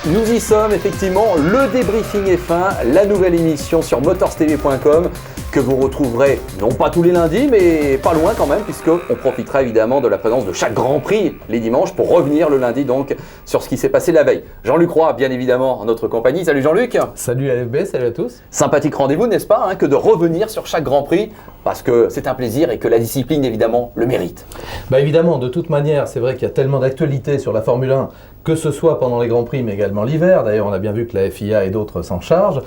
nous y sommes effectivement, le débriefing F1, la nouvelle émission sur motorstv.com que vous retrouverez non pas tous les lundis mais pas loin quand même, puisqu'on profitera évidemment de la présence de chaque Grand Prix les dimanches pour revenir le lundi donc sur ce qui s'est passé la veille. Jean-Luc Roy bien évidemment en notre compagnie. Salut Jean-Luc. Salut LFB, salut à tous. Sympathique rendez-vous n'est-ce pas, que de revenir sur chaque Grand Prix parce que c'est un plaisir et que la discipline évidemment le mérite. Évidemment, de toute manière, c'est vrai qu'il y a tellement d'actualités sur la Formule 1, que ce soit pendant les Grands Prix mais également l'hiver, d'ailleurs on a bien vu que la FIA et d'autres s'en chargent,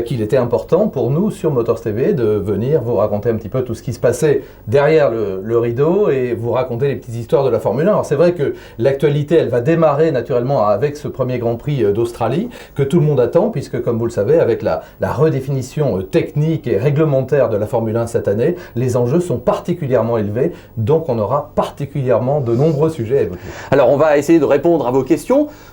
qu'il était important pour nous sur Motors TV de venir vous raconter un petit peu tout ce qui se passait derrière le rideau et vous raconter les petites histoires de la Formule 1. Alors c'est vrai que l'actualité elle va démarrer naturellement avec ce premier Grand Prix d'Australie que tout le monde attend, puisque comme vous le savez, avec la redéfinition technique et réglementaire de la Formule 1 cette année, les enjeux sont particulièrement élevés, donc on aura particulièrement de nombreux sujets à évoquer. Alors on va essayer de répondre à vos questions.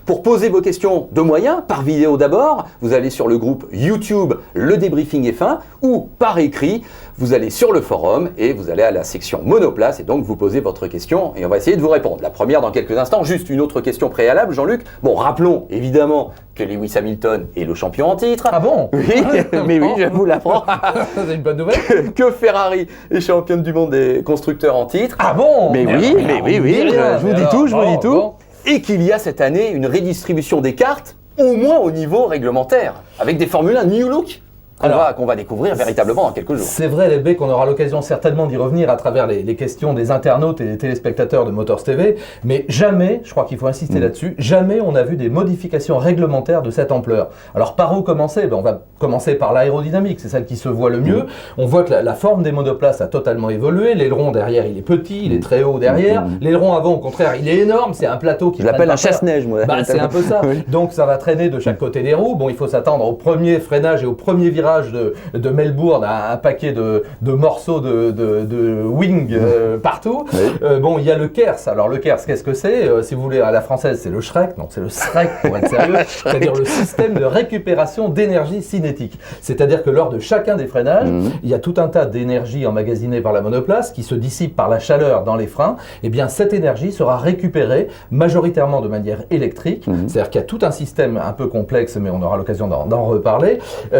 Pour poser vos questions, deux moyens, par vidéo d'abord, vous allez sur le groupe YouTube Le Débriefing F1 ou par écrit, vous allez sur le forum et vous allez à la section monoplace et donc vous posez votre question et on va essayer de vous répondre. La première dans quelques instants, juste une autre question préalable Jean-Luc. Bon, rappelons évidemment que Lewis Hamilton est le champion en titre. Ah bon? Oui, mais oui, je vous l'apprends. C'est une bonne nouvelle. Que Ferrari est championne du monde des constructeurs en titre. Ah bon? Mais oui, je vous dis tout, je vous dis tout. Bon. Et qu'il y a cette année une redistribution des cartes, au moins au niveau réglementaire, avec des Formule 1 New Look qu'on va découvrir véritablement dans quelques jours. C'est vrai, LFB, qu'on aura l'occasion certainement d'y revenir à travers les questions des internautes et des téléspectateurs de Motors TV, mais jamais, je crois qu'il faut insister là-dessus, jamais on a vu des modifications réglementaires de cette ampleur. Alors par où commencer? On va commencer par l'aérodynamique, c'est celle qui se voit le mieux. On voit que la forme des monoplaces a totalement évolué, l'aileron derrière il est petit, il est très haut derrière, l'aileron avant au contraire il est énorme, c'est un plateau qui... Je l'appelle un chasse-neige moi. C'est un peu ça, donc ça va traîner de chaque côté des roues. Bon, il faut s'attendre au premier freinage et au premier virage de Melbourne à un paquet de morceaux de wing partout. Bon, il y a le KERS. Alors le KERS, qu'est-ce que c'est? Si vous voulez à la française, c'est le Shrek. Non, c'est le SREC pour être sérieux. C'est-à-dire le système de récupération d'énergie cinétique. C'est-à-dire que lors de chacun des freinages, il y a tout un tas d'énergie emmagasinée par la monoplace qui se dissipe par la chaleur dans les freins. Et bien cette énergie sera récupérée majoritairement de manière électrique. C'est-à-dire qu'il y a tout un système un peu complexe, mais on aura l'occasion d'en reparler,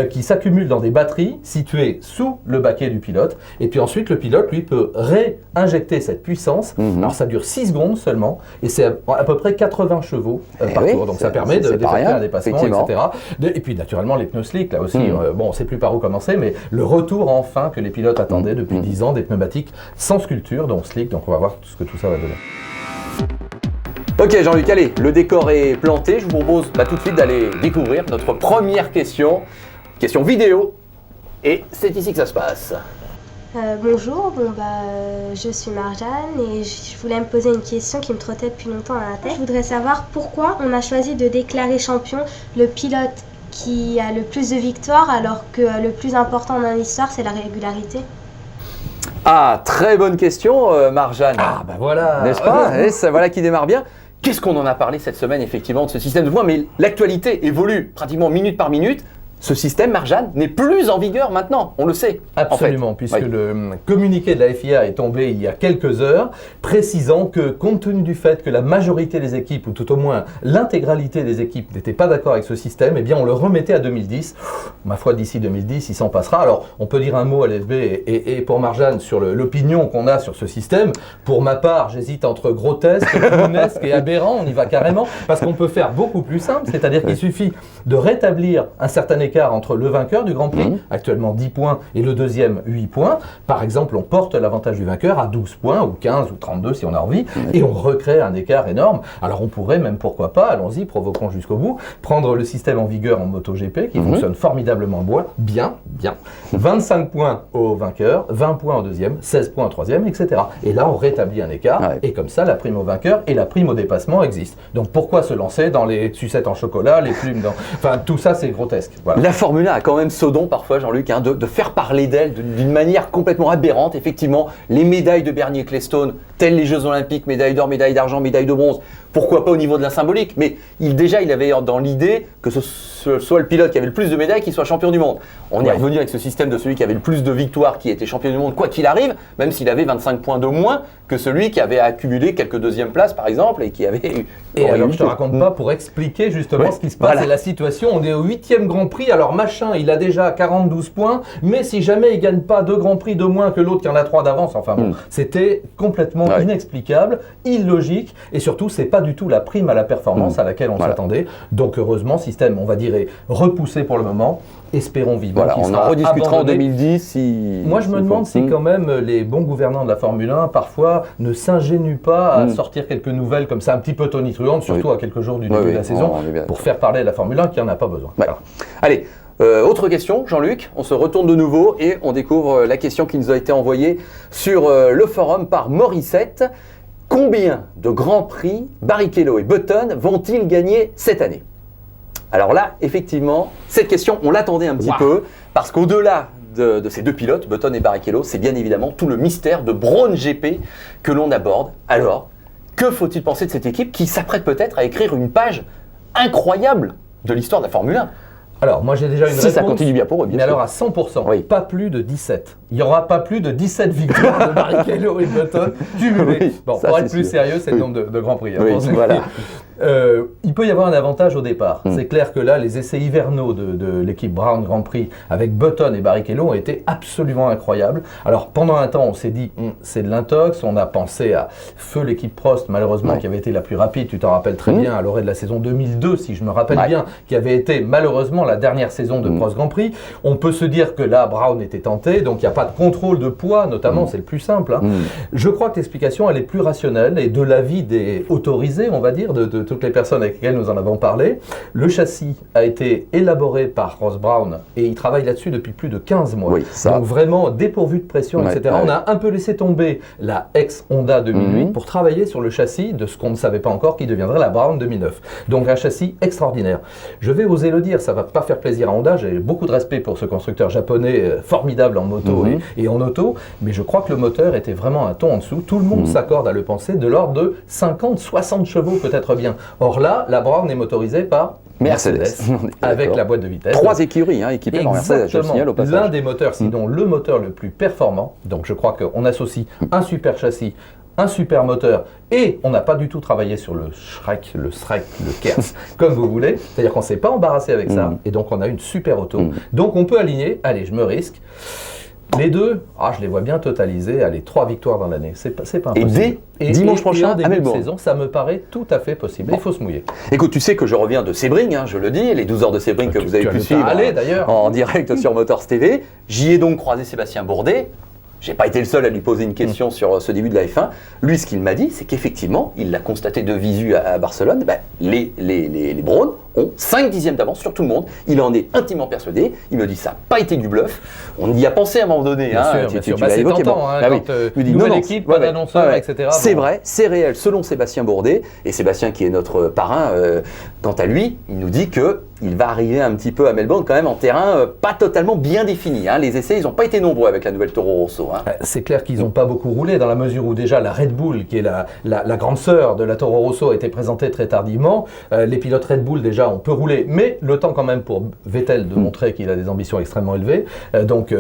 qui s'accumule dans des batteries situées sous le baquet du pilote. Et puis ensuite, le pilote, lui, peut réinjecter cette puissance. Alors ça dure 6 secondes seulement et c'est à peu près 80 chevaux par tour. Donc ça permet d'effectuer un dépassement, etc. Et puis naturellement, les pneus slick, là aussi, bon, on ne sait plus par où commencer, mais le retour enfin que les pilotes attendaient depuis 10 ans, des pneumatiques sans sculpture, donc slick. Donc on va voir ce que tout ça va donner. Ok Jean-Luc, allez, le décor est planté. Je vous propose tout de suite d'aller découvrir notre première question vidéo. Et c'est ici que ça se passe. Bonjour, je suis Marjane et je voulais me poser une question qui me trottait depuis longtemps à la tête. Je voudrais savoir pourquoi on a choisi de déclarer champion le pilote qui a le plus de victoires alors que le plus important dans l'histoire c'est la régularité. Ah, très bonne question Marjane. Ah bah voilà. N'est-ce pas? Et ça, voilà qui démarre bien. Qu'est-ce qu'on en a parlé cette semaine effectivement de ce système de points? Mais l'actualité évolue pratiquement minute par minute. Ce système, Marjane, n'est plus en vigueur maintenant, on le sait. Absolument, en fait. puisque le communiqué de la FIA est tombé il y a quelques heures, précisant que compte tenu du fait que la majorité des équipes, ou tout au moins l'intégralité des équipes, n'étaient pas d'accord avec ce système, eh bien on le remettait à 2010. Ma foi, d'ici 2010, il s'en passera. Alors, on peut dire un mot à l'FB et pour Marjane sur l'opinion qu'on a sur ce système. Pour ma part, j'hésite entre grotesque, clownesque et aberrant, on y va carrément, parce qu'on peut faire beaucoup plus simple, c'est-à-dire qu'il suffit de rétablir un certain écart entre le vainqueur du Grand Prix, actuellement 10 points, et le deuxième 8 points. Par exemple, on porte l'avantage du vainqueur à 12 points, ou 15, ou 32 si on a envie, et on recrée un écart énorme. Alors on pourrait même, pourquoi pas, allons-y, provoquons jusqu'au bout, prendre le système en vigueur en MotoGP, qui fonctionne formidablement bien. 25 points au vainqueur, 20 points au deuxième, 16 points au troisième, etc. Et là, on rétablit un écart, et comme ça, la prime au vainqueur et la prime au dépassement existent. Donc pourquoi se lancer dans les sucettes en chocolat, les plumes dans... Enfin, tout ça, c'est grotesque. Voilà. La Formule 1 a quand même ce don parfois, Jean-Luc, de faire parler d'elle d'une manière complètement aberrante. Effectivement, les médailles de Bernie Ecclestone, telles les Jeux Olympiques, médaille d'or, médaille d'argent, médaille de bronze, pourquoi pas au niveau de la symbolique, mais il avait dans l'idée que ce soit le pilote qui avait le plus de médailles qui soit champion du monde. On est revenu avec ce système de celui qui avait le plus de victoires qui était champion du monde, quoi qu'il arrive, même s'il avait 25 points de moins que celui qui avait accumulé quelques deuxièmes places, par exemple, et qui avait eu... Et alors, je te raconte pas pour expliquer justement ce qui se passe. C'est la situation, on est au 8e Grand Prix, alors machin, il a déjà 42 points, mais si jamais il gagne pas 2 Grands Prix de moins que l'autre qui en a 3 d'avance, enfin bon, c'était complètement inexplicable, illogique, et surtout, c'est pas du tout la prime à la performance à laquelle on s'attendait. Donc heureusement, système, on va dire, est repoussé pour le moment. Espérons vivement qu'il on sera en rediscutera abandonné. en 2010 si... Moi, je me demande si quand même les bons gouvernants de la Formule 1, parfois, ne s'ingénuent pas à sortir quelques nouvelles comme ça, un petit peu tonitruantes, surtout à quelques jours du début de la saison, pour faire parler de la Formule 1 qui n'en a pas besoin. Voilà. Allez, autre question, Jean-Luc, on se retourne de nouveau et on découvre la question qui nous a été envoyée sur le forum par Morissette. Combien de Grands Prix Barrichello et Button vont-ils gagner cette année ? Alors là, effectivement, cette question, on l'attendait un petit peu, parce qu'au-delà de ces deux pilotes, Button et Barrichello, c'est bien évidemment tout le mystère de Brawn GP que l'on aborde. Alors, que faut-il penser de cette équipe qui s'apprête peut-être à écrire une page incroyable de l'histoire de la Formule 1 ? Alors, moi j'ai déjà une réponse. Si ça continue bien pour eux, bien mais sûr. alors à 100%, pas plus de 17. Il n'y aura pas plus de 17 victoires de Barrichello et Button cumulées. Bon, pour être plus sérieux, c'est le nombre de Grands Prix. Voilà. Il peut y avoir un avantage au départ. C'est clair que là, les essais hivernaux de l'équipe Brown Grand Prix avec Button et Barrichello ont été absolument incroyables. Alors, pendant un temps, on s'est dit, c'est de l'intox. On a pensé à feu l'équipe Prost, malheureusement, qui avait été la plus rapide. Tu t'en rappelles très bien, à l'orée de la saison 2002, si je me rappelle bien, qui avait été malheureusement la dernière saison de Prost Grand Prix. On peut se dire que là, Brown était tenté, donc il n'y a pas de contrôle de poids, notamment, c'est le plus simple. Je crois que l'explication, elle est plus rationnelle et de l'avis des autorisés, on va dire, de toutes les personnes avec lesquelles nous en avons parlé. Le châssis a été élaboré par Ross Brawn et il travaille là-dessus depuis plus de 15 mois. Donc vraiment dépourvu de pression, etc. On a un peu laissé tomber la ex-Honda 2008 pour travailler sur le châssis de ce qu'on ne savait pas encore qui deviendrait la Brown 2009. Donc un châssis extraordinaire. Je vais oser le dire, ça va pas faire plaisir à Honda, j'ai beaucoup de respect pour ce constructeur japonais formidable en moto et en auto, mais je crois que le moteur était vraiment un ton en dessous. Tout le monde s'accorde à le penser, de l'ordre de 50-60 chevaux peut-être bien. Or là, la Brown est motorisée par Mercedes avec la boîte de vitesse. 3 écuries équipées par Mercedes, je le signale au passage. L'un des moteurs, sinon le moteur le plus performant. Donc je crois qu'on associe un super châssis, un super moteur, et on n'a pas du tout travaillé sur le Shrek, le Kers, comme vous voulez. C'est-à-dire qu'on ne s'est pas embarrassé avec ça, et donc on a une super auto. Donc on peut aligner, allez, je me risque. Les deux, je les vois bien totaliser, allez, 3 victoires dans l'année, c'est pas impossible. Et dimanche prochain, en début de saison, ça me paraît tout à fait possible. Il faut se mouiller. Écoute, tu sais que je reviens de Sebring, je le dis, les 12 heures de Sebring que vous avez pu suivre en direct sur Motors TV. J'y ai donc croisé Sébastien Bourdet. J'ai pas été le seul à lui poser une question sur ce début de la F1. Lui, ce qu'il m'a dit, c'est qu'effectivement, il l'a constaté de visu à Barcelone, les Brawn ont 5 dixièmes d'avance sur tout le monde. Il en est intimement persuadé. Il me dit ça n'a pas été du bluff. On y a pensé à un moment donné. Tu l'as évoqué. Nouvelle équipe, pas d'annonceur, etc. C'est vrai, c'est réel, selon Sébastien Bourdet. Et Sébastien, qui est notre parrain, quant à lui, il nous dit qu'il va arriver un petit peu à Melbourne quand même en terrain pas totalement bien défini. Les essais, ils n'ont pas été nombreux avec la nouvelle Toro Rosso. C'est clair qu'ils n'ont pas beaucoup roulé dans la mesure où déjà la Red Bull, qui est la grande sœur de la Toro Rosso, a été présentée très tardivement. Les pilotes Red Bull déjà on peut rouler, mais le temps quand même pour Vettel de montrer qu'il a des ambitions extrêmement élevées.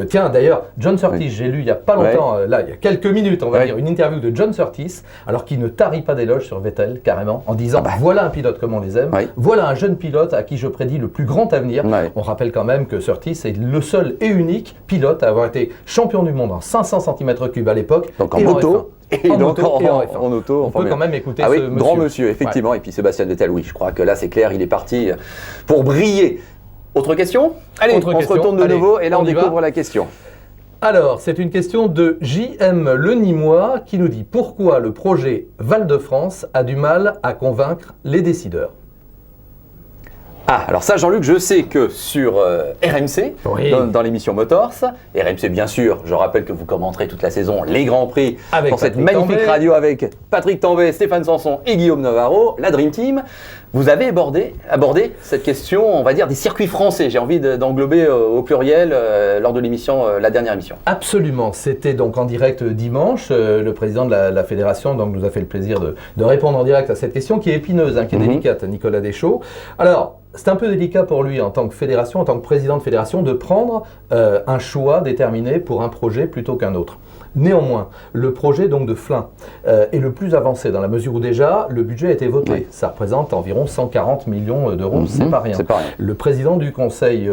Tiens, d'ailleurs, John Surtees, j'ai lu il n'y a pas longtemps, il y a quelques minutes, on va dire, une interview de John Surtees, alors qu'il ne tarit pas d'éloges sur Vettel, carrément, en disant voilà un pilote comme on les aime, voilà un jeune pilote à qui je prédis le plus grand avenir. On rappelle quand même que Surtees est le seul et unique pilote à avoir été champion du monde en 500 cm3 à l'époque. Donc en moto. Et en donc en auto. On peut quand même écouter ce monsieur. Grand monsieur, effectivement. Et puis Sébastien Vettel, oui, je crois que là c'est clair, il est parti pour briller. Autre question ? Allez, on se retourne de nouveau et là on découvre la question. Alors, c'est une question de JM Le Nîmois qui nous dit pourquoi le projet Val-de-France a du mal à convaincre les décideurs. Alors ça, Jean-Luc, je sais que sur RMC, dans l'émission Motors, RMC bien sûr, je rappelle que vous commenterez toute la saison les Grands Prix pour cette magnifique radio avec Patrick Tambay, Stéphane Sanson et Guillaume Navarro, la Dream Team. Vous avez abordé cette question, on va dire, des circuits français. J'ai envie d'englober au pluriel lors de l'émission, la dernière émission. Absolument. C'était donc en direct dimanche. Le président de la fédération nous a fait le plaisir de répondre en direct à cette question qui est épineuse, qui est délicate, Nicolas Deschaux. Alors, c'est un peu délicat pour lui en tant que fédération, en tant que président de fédération, de prendre un choix déterminé pour un projet plutôt qu'un autre. Néanmoins, le projet donc de Flins est le plus avancé dans la mesure où déjà le budget a été voté. Oui. Ça représente environ 140 millions d'euros, c'est pas rien. C'est pas rien. Le président du conseil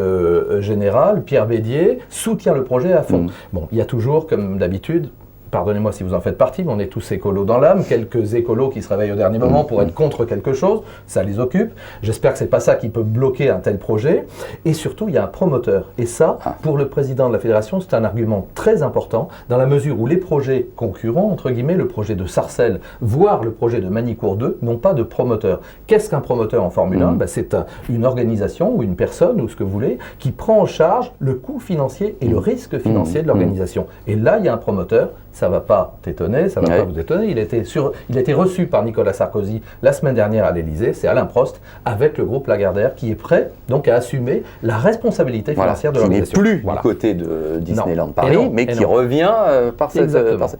général, Pierre Bédier, soutient le projet à fond. Bon, il y a toujours, comme d'habitude, pardonnez-moi si vous en faites partie, mais on est tous écolos dans l'âme, quelques écolos qui se réveillent au dernier moment pour être contre quelque chose, ça les occupe. J'espère que c'est pas ça qui peut bloquer un tel projet. Et surtout, il y a un promoteur. Et ça, pour le président de la fédération, c'est un argument très important, dans la mesure où les projets concurrents, entre guillemets, le projet de Sarcelles, voire le projet de Manicourt 2, n'ont pas de promoteur. Qu'est-ce qu'un promoteur en Formule 1 ? C'est une organisation ou une personne, ou ce que vous voulez, qui prend en charge le coût financier et le risque financier de l'organisation. Et là, il y a un promoteur. Ça ne va pas t'étonner, ça ne va pas vous étonner. Il a été reçu par Nicolas Sarkozy la semaine dernière à l'Élysée, c'est Alain Prost, avec le groupe Lagardère, qui est prêt donc à assumer la responsabilité financière de l'organisation. Qui n'est plus du côté de Disneyland Paris, mais qui revient par cette...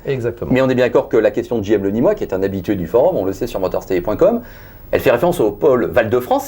Exactement. Mais on est bien d'accord que la question de JM Le Nîmois, qui est un habitué du forum, on le sait sur motorstv.com, elle fait référence au pôle Val-de-France,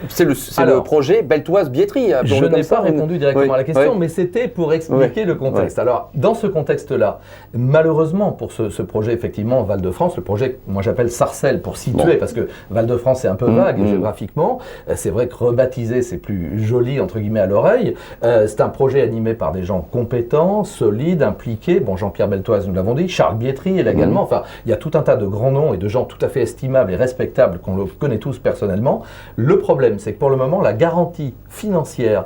c'est le projet Beltoise-Biétry. Je n'ai pas répondu directement à la question, mais c'était pour expliquer le contexte. Alors, dans ce contexte-là, malheureusement pour ce projet, effectivement, Val-de-France, le projet, moi j'appelle Sarcelles pour situer, parce que Val-de-France c'est un peu vague géographiquement. C'est vrai que rebaptiser, c'est plus joli, entre guillemets, à l'oreille. C'est un projet animé par des gens compétents, solides, impliqués. Bon, Jean-Pierre Beltoise, nous l'avons dit, Charles Biétry également. Enfin, il y a tout un tas de grands noms et de gens tout à fait estimables et respectables qu'on le connaît tous personnellement. Le problème, c'est que pour le moment, la garantie financière,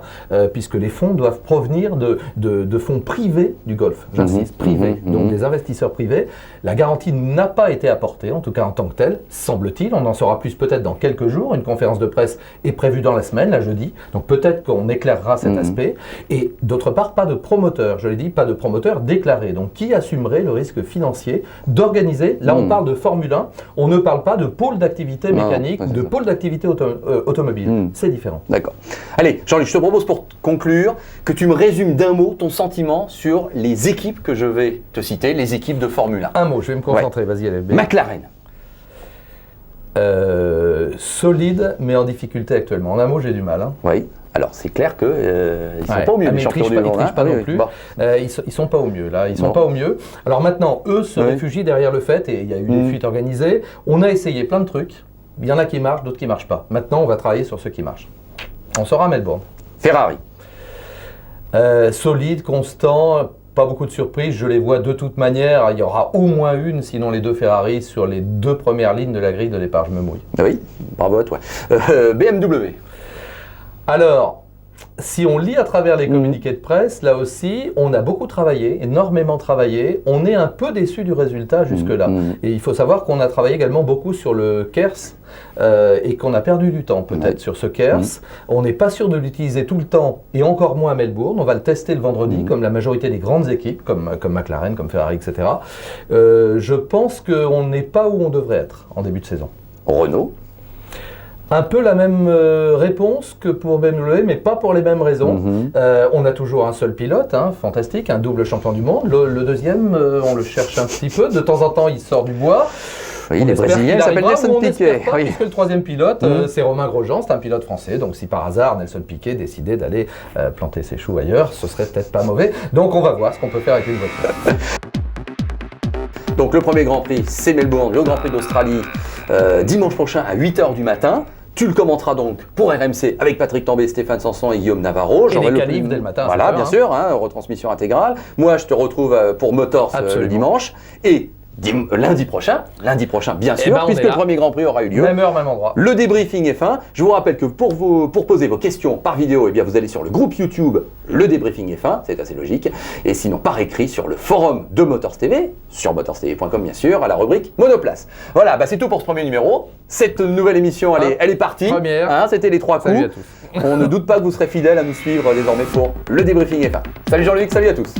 puisque les fonds doivent provenir de fonds privés du golf, j'insiste, privés, donc des investisseurs privés, la garantie n'a pas été apportée, en tout cas en tant que telle, semble-t-il. On en saura plus peut-être dans quelques jours. Une conférence de presse est prévue dans la semaine, là jeudi, donc peut-être qu'on éclairera cet aspect. Et d'autre part, pas de promoteur, je l'ai dit, pas de promoteur déclaré. Donc qui assumerait le risque financier d'organiser, là on parle de Formule 1, on ne parle pas de pôle d'activité mécanique ou de pôle d'activité automobile. C'est différent. D'accord. Allez, Jean-Luc, je te propose pour conclure que tu me résumes d'un mot ton sentiment sur les équipes que je vais te citer, les équipes de Formule 1. Un mot, je vais me concentrer, vas-y, allez. McLaren. Solide, mais en difficulté actuellement. En un mot, j'ai du mal. Oui. Alors, c'est clair qu'ils ne sont pas au mieux, les champions du monde. Ils ne trichent pas non plus. Bon. Ils ne sont pas au mieux, là. Ils ne sont pas au mieux. Alors maintenant, eux se réfugient derrière le fait, et il y a eu des fuites organisées. On a essayé plein de trucs. Il y en a qui marchent, d'autres qui ne marchent pas. Maintenant, on va travailler sur ceux qui marchent. On sera à Melbourne. Ferrari. Solide, constant, pas beaucoup de surprises. Je les vois de toute manière. Il y aura au moins une, sinon les deux Ferrari, sur les deux premières lignes de la grille de départ. Je me mouille. Oui, bravo à toi. BMW. Alors, si on lit à travers les communiqués de presse, là aussi, on a beaucoup travaillé, énormément travaillé. On est un peu déçu du résultat jusque-là. Et il faut savoir qu'on a travaillé également beaucoup sur le KERS et qu'on a perdu du temps peut-être sur ce KERS. On n'est pas sûr de l'utiliser tout le temps et encore moins à Melbourne. On va le tester le vendredi, comme la majorité des grandes équipes, comme McLaren, comme Ferrari, etc. Je pense qu'on n'est pas où on devrait être en début de saison. Renault. Un peu la même réponse que pour BMW, mais pas pour les mêmes raisons. On a toujours un seul pilote, fantastique, un double champion du monde. Le deuxième, on le cherche un petit peu. De temps en temps, il sort du bois. Oui, les Brésiliens s'appellent Nelson Piquet. Puisque le troisième pilote, c'est Romain Grosjean, c'est un pilote français. Donc si par hasard, Nelson Piquet décidait d'aller planter ses choux ailleurs, ce serait peut-être pas mauvais. Donc on va voir ce qu'on peut faire avec une voiture. Donc le premier Grand Prix, c'est Melbourne, le Grand Prix d'Australie, dimanche prochain à 8h du matin. Tu le commenteras donc pour RMC avec Patrick Tambay, Stéphane Sanson et Guillaume Navarro. Et les qualifs dès le matin. Voilà, bien sûr, retransmission intégrale. Moi, je te retrouve pour Motors le dimanche. Et lundi prochain, bien sûr, puisque le premier Grand Prix aura eu lieu. Même heure, même endroit. Le débriefing est fin. Je vous rappelle que pour poser vos questions par vidéo, vous allez sur le groupe YouTube. Le débriefing est fin, c'est assez logique. Et sinon, par écrit sur le forum de Motors TV, sur motorstv.com bien sûr, à la rubrique Monoplace. Voilà, c'est tout pour ce premier numéro. Cette nouvelle émission, elle est partie. Première. C'était les 3 coups. Salut à tous. On ne doute pas que vous serez fidèles à nous suivre désormais pour le débriefing est fin. Salut Jean-Luc, salut à tous.